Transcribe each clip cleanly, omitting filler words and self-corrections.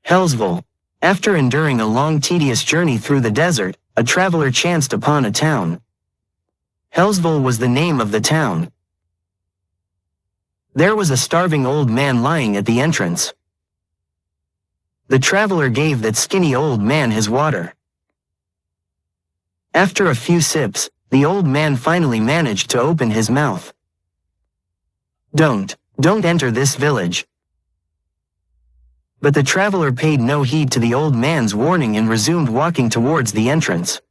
Hellsville. After enduring a long tedious journey through the desert, a traveler chanced upon a town. Hellsville was the name of the town. There was a starving old man lying at the entrance. The traveler gave that skinny old man his water. After a few sips, the old man finally managed to open his mouth. Don't enter this village." But the traveler paid no heed to the old man's warning and resumed walking towards the entrance.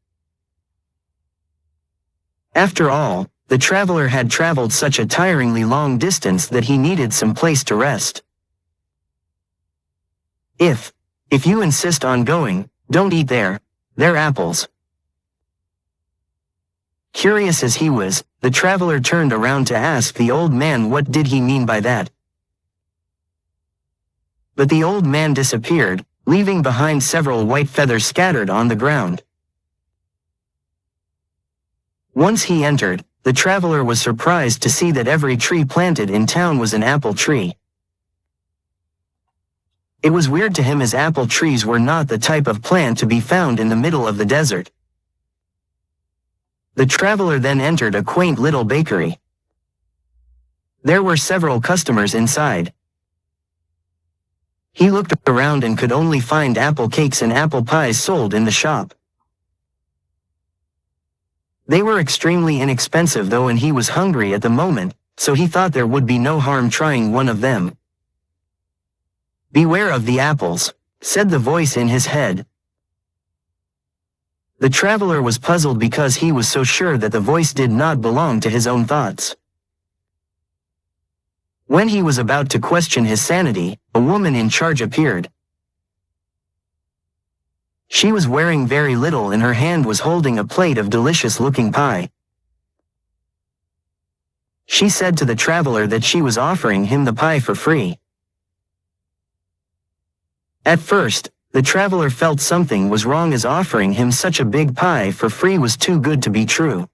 After all, the traveler had traveled such a tiringly long distance that he needed some place to rest. If you insist on going, don't eat there. They're apples." Curious as he was, the traveler turned around to ask the old man what did he mean by that. But the old man disappeared, leaving behind several white feathers scattered on the ground. Once he entered, the traveler was surprised to see that every tree planted in town was an apple tree. It was weird to him as apple trees were not the type of plant to be found in the middle of the desert. The traveler then entered a quaint little bakery. There were several customers inside. He looked around and could only find apple cakes and apple pies sold in the shop. They were extremely inexpensive though, and he was hungry at the moment, so he thought there would be no harm trying one of them. "Beware of the apples," said the voice in his head. The traveler was puzzled because he was so sure that the voice did not belong to his own thoughts. When he was about to question his sanity, a woman in charge appeared. She was wearing very little and her hand was holding a plate of delicious-looking pie. She said to the traveler that she was offering him the pie for free. At first, the traveler felt something was wrong as offering him such a big pie for free was too good to be true.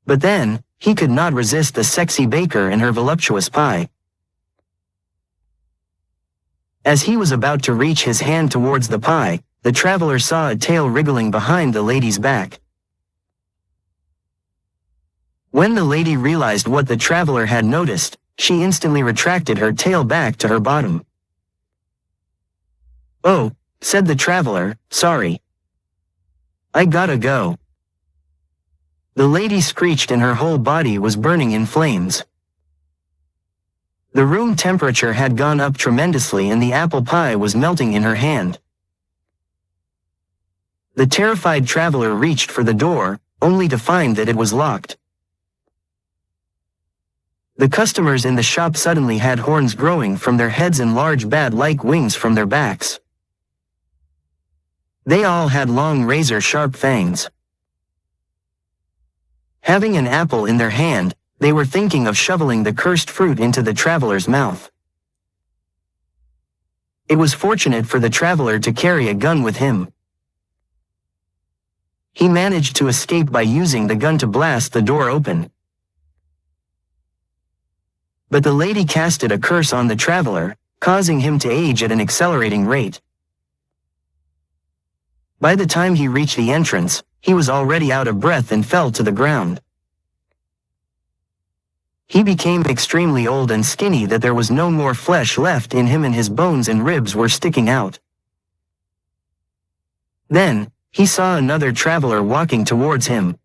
But then, he could not resist the sexy baker and her voluptuous pie. As he was about to reach his hand towards the pie, the traveler saw a tail wriggling behind the lady's back. When the lady realized what the traveler had noticed, she instantly retracted her tail back to her bottom. "Oh," said the traveler, "sorry. I gotta go." The lady screeched and her whole body was burning in flames. The room temperature had gone up tremendously and the apple pie was melting in her hand. The terrified traveler reached for the door, only to find that it was locked. The customers in the shop suddenly had horns growing from their heads and large bat-like wings from their backs. They all had long razor-sharp fangs. Having an apple in their hand, they were thinking of shoveling the cursed fruit into the traveler's mouth. It was fortunate for the traveler to carry a gun with him. He managed to escape by using the gun to blast the door open. But the lady casted a curse on the traveler, causing him to age at an accelerating rate. By the time he reached the entrance, he was already out of breath and fell to the ground. He became extremely old and skinny that there was no more flesh left in him and his bones and ribs were sticking out. Then, he saw another traveler walking towards him.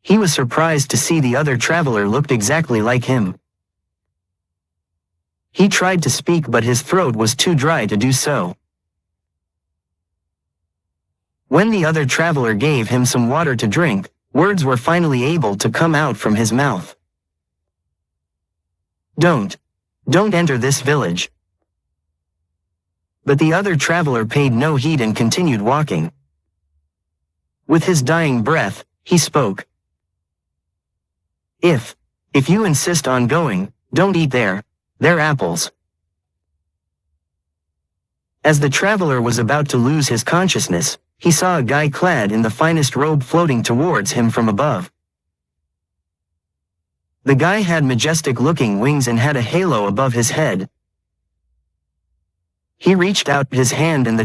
He was surprised to see the other traveler looked exactly like him. He tried to speak but his throat was too dry to do so. When the other traveler gave him some water to drink, words were finally able to come out from his mouth. Don't enter this village." But the other traveler paid no heed and continued walking. With his dying breath, he spoke. If you insist on going, don't eat there. They're apples." As the traveler was about to lose his consciousness, he saw a guy clad in the finest robe floating towards him from above. The guy had majestic-looking wings and had a halo above his head. He reached out his hand and the